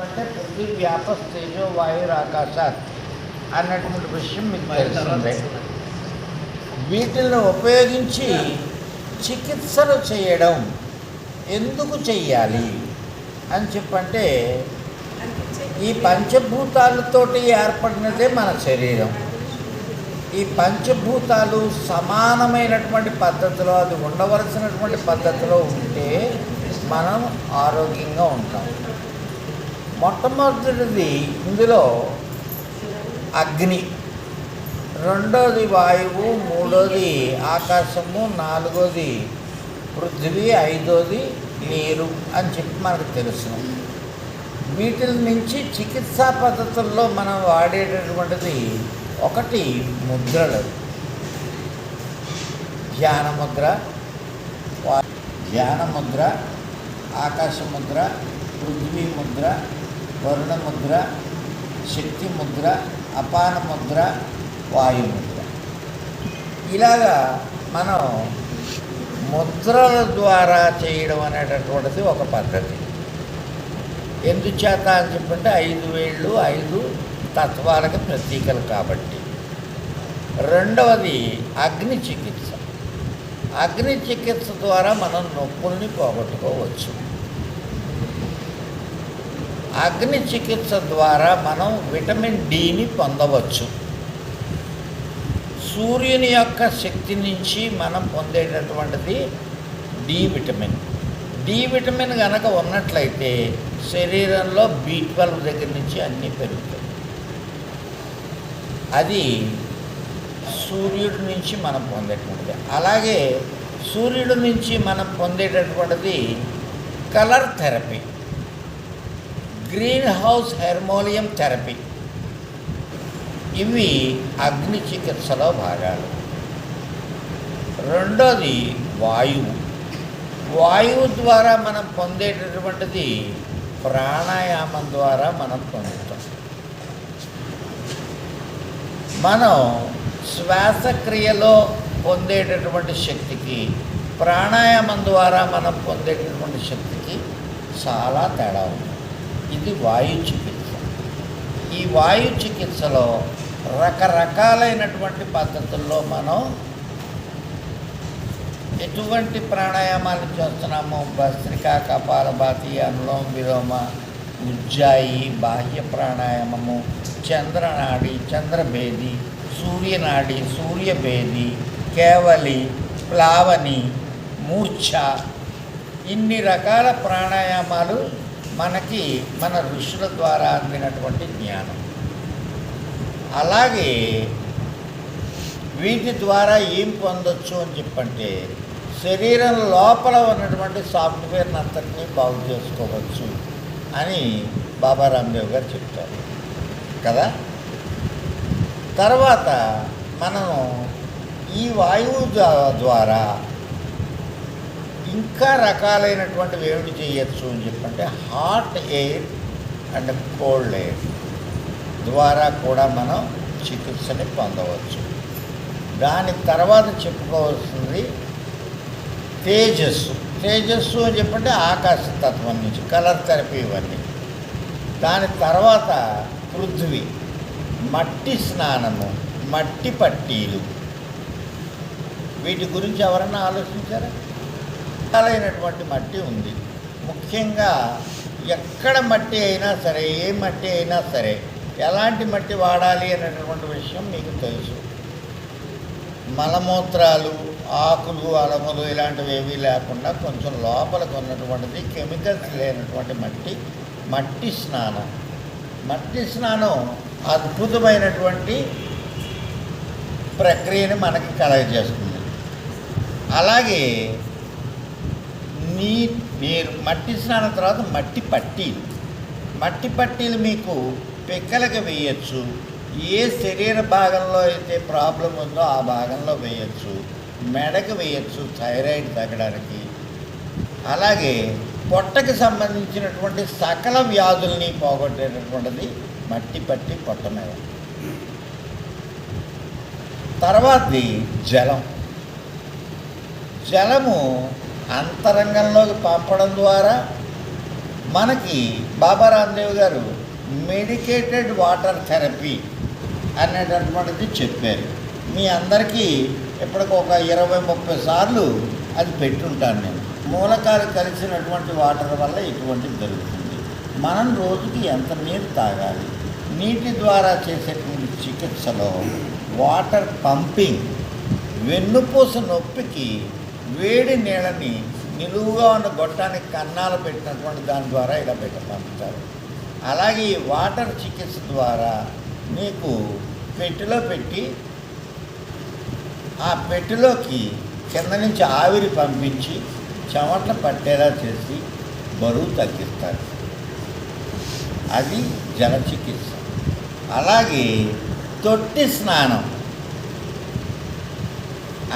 అంటే పృథ్వీ వ్యాపస్తేజో వాయురాకాశాత్ అన్నటువంటి విషయం మీకు తెలిసిందే. వీటిని ఉపయోగించి చికిత్సలు చేయడం ఎందుకు చెయ్యాలి అని చెప్పంటే, ఈ పంచభూతాలతోటి ఏర్పడినదే మన శరీరం. ఈ పంచభూతాలు సమానమైనటువంటి పద్ధతిలో, అది ఉండవలసినటువంటి పద్ధతిలో ఉంటే మనం ఆరోగ్యంగా ఉంటాం. మొట్టమొదటిది ఇందులో అగ్ని, రెండోది వాయువు, మూడోది ఆకాశము, నాలుగోది పృథ్వీ, ఐదోది నీరు అని చెప్పి మనకు తెలుసు. వీటి నుంచి చికిత్సా పద్ధతుల్లో మనం వాడేటటువంటిది ఒకటి ముద్రలు. ధ్యానముద్ర, ఆకాశముద్ర, పృథ్వీ ముద్ర, వరుణ ముద్ర, శక్తి ముద్ర, అపాన ముద్ర, వాయుముద్ర. ఇలాగా మనం ముద్రల ద్వారా చేయడం అనేటటువంటిది ఒక పద్ధతి. ఎందుచేత అని చెప్పంటే 5 వేళ్ళు 5 తత్వాలకు ప్రతీకలు కాబట్టి. రెండవది అగ్ని చికిత్స. అగ్ని చికిత్స ద్వారా మనం నొప్పుల్ని పోగొట్టుకోవచ్చు. అగ్ని చికిత్స ద్వారా మనం విటమిన్ డిని పొందవచ్చు. సూర్యుని యొక్క శక్తి నుంచి మనం పొందేటటువంటిది డి విటమిన్. డి విటమిన్ కనుక ఉన్నట్లయితే శరీరంలో B12 దగ్గర నుంచి అన్నీ పెరుగుతాయి. అది సూర్యుడి నుంచి మనం పొందేటటువంటిది. అలాగే సూర్యుడి నుంచి మనం పొందేటటువంటిది colour therapy, green house harmonium therapy. ఇవి అగ్ని చికిత్సలో భాగాలు. రెండోది వాయువు. వాయువు ద్వారా మనం పొందేటటువంటిది ప్రాణాయామం ద్వారా మనం పొందుతాం. మనం శ్వాసక్రియలో పొందేటటువంటి శక్తికి, ప్రాణాయామం ద్వారా మనం పొందేటటువంటి శక్తికి చాలా తేడా ఉంది. ఇది వాయు చికిత్స. ఈ వాయు చికిత్సలో రకరకాలైనటువంటి పద్ధతుల్లో మనం ఎటువంటి ప్రాణాయామాలు చేస్తున్నామో, భస్త్రికా, కపాలభాతి, అనులోమ విలోమ, ఉజ్జాయి, బాహ్య ప్రాణాయామము, చంద్రనాడి, చంద్రభేది, సూర్యనాడి, సూర్యభేది, కేవలి, ప్లావని, మూర్ఛ, ఇన్ని రకాల ప్రాణాయామాలు మనకి మన ఋషుల ద్వారా అందినటువంటి జ్ఞానం. అలాగే వీటి ద్వారా ఏం పొందొచ్చు అని చెప్పంటే, శరీరం లోపల ఉన్నటువంటి సాఫ్ట్వేర్ని అంతటినీ బాగు చేసుకోవచ్చు అని బాబా రామ్దేవ్ గారు చెప్తారు కదా. తర్వాత మనం ఈ వాయువు ద్వారా ఇంకా రకాలైనటువంటివి ఏమిటి చేయొచ్చు అని చెప్పంటే, hot air and cold air ద్వారా కూడా మనం చికిత్సని పొందవచ్చు. దాని తర్వాత చెప్పుకోవాల్సింది తేజస్సు. తేజస్సు అని చెప్పంటే ఆకాశతత్వం నుంచి కలర్ థెరపీ ఇవన్నీ. దాని తర్వాత పృథ్వీ, మట్టి స్నానము, మట్టి పట్టీలు. వీటి గురించి ఎవరన్నా ఆలోచించారా? రకాలైనటువంటి మట్టి ఉంది. ముఖ్యంగా ఎక్కడ మట్టి అయినా సరే, ఏ మట్టి అయినా సరే, ఎలాంటి మట్టి వాడాలి అనేటటువంటి విషయం మీకు తెలుసు. మలమూత్రాలు, ఆకులు, అలములు ఇలాంటివి ఏవీ లేకుండా కొంచెం లోపలికి ఉన్నటువంటిది, కెమికల్స్ లేనటువంటి మట్టి, మట్టి స్నానం. మట్టి స్నానం అద్భుతమైనటువంటి ప్రక్రియని మనకి కలగజేస్తుంది. అలాగే నీరు, మట్టి స్నానం తర్వాత మట్టి పట్టీలు. మట్టి పట్టీలు మీకు పిక్కలకి వేయచ్చు. ఏ శరీర భాగంలో అయితే ప్రాబ్లం ఉందో ఆ భాగంలో వేయచ్చు. మెడకు వేయచ్చు థైరాయిడ్ తగ్గడానికి. అలాగే పొట్టకి సంబంధించినటువంటి సకల వ్యాధుల్ని పోగొట్టేటటువంటిది మట్టి పట్టి పొట్ట మీద. తర్వాతది జలం. జలము అంతరంగంలోకి పంపడం ద్వారా మనకి బాబా రామ్దేవ్ గారు మెడికేటెడ్ వాటర్ థెరపీ అనేటటువంటిది చెప్పారు. మీ అందరికీ ఇప్పటికి ఒక 20-30 సార్లు అది పెట్టుంటాను నేను. మూలకాలు కలిసినటువంటి వాటర్ వల్ల ఇటువంటిది జరుగుతుంది. మనం రోజుకి ఎంత నీరు తాగాలి, నీటి ద్వారా చేసేటువంటి చికిత్సలో వాటర్ పంపింగ్, వెన్నుపూస నొప్పికి వేడి నీళ్ళని నిలువుగా ఉన్న గొట్టానికి కన్నాలు పెట్టినటువంటి దాని ద్వారా ఇలా పంపుతారు. అలాగే ఈ వాటర్ చికిత్స ద్వారా నీకు పెట్టెలో పెట్టి ఆ పెట్టెలోకి కింద నుంచి ఆవిరి పంపించి చెమటలు పట్టేలా చేసి బరువు తగ్గిస్తారు. అది జల చికిత్స. అలాగే తొట్టి స్నానం,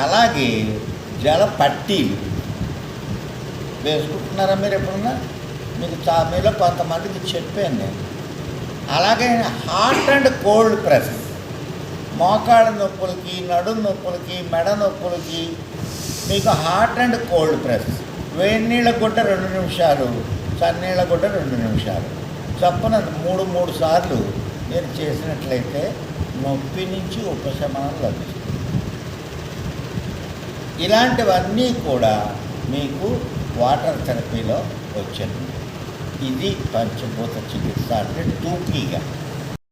అలాగే జల పట్టీలు వేసుకుంటున్నారా మీరు ఎప్పుడన్నా? మీకు మీలో కొంతమందికి చెప్పాను నేను. అలాగే హాట్ అండ్ కోల్డ్ ప్రెస్, మోకాళ్ళ నొప్పులకి, నడుము నొప్పులకి, మెడ నొప్పులకి మీకు హాట్ అండ్ కోల్డ్ ప్రెస్. వేడి నీళ్ళ గుడ్డ 2 నిమిషాలు, చన్నీళ్ళ గుడ్డ 2 నిమిషాలు చప్పున 3 సార్లు మీరు చేసినట్లయితే నొప్పి నుంచి ఉపశమనం లభిస్తుంది. ఇలాంటివన్నీ కూడా మీకు వాటర్ థెరపీలో వచ్చింది. ఇది పంచభూత చికిత్స అంటే టూకీగా.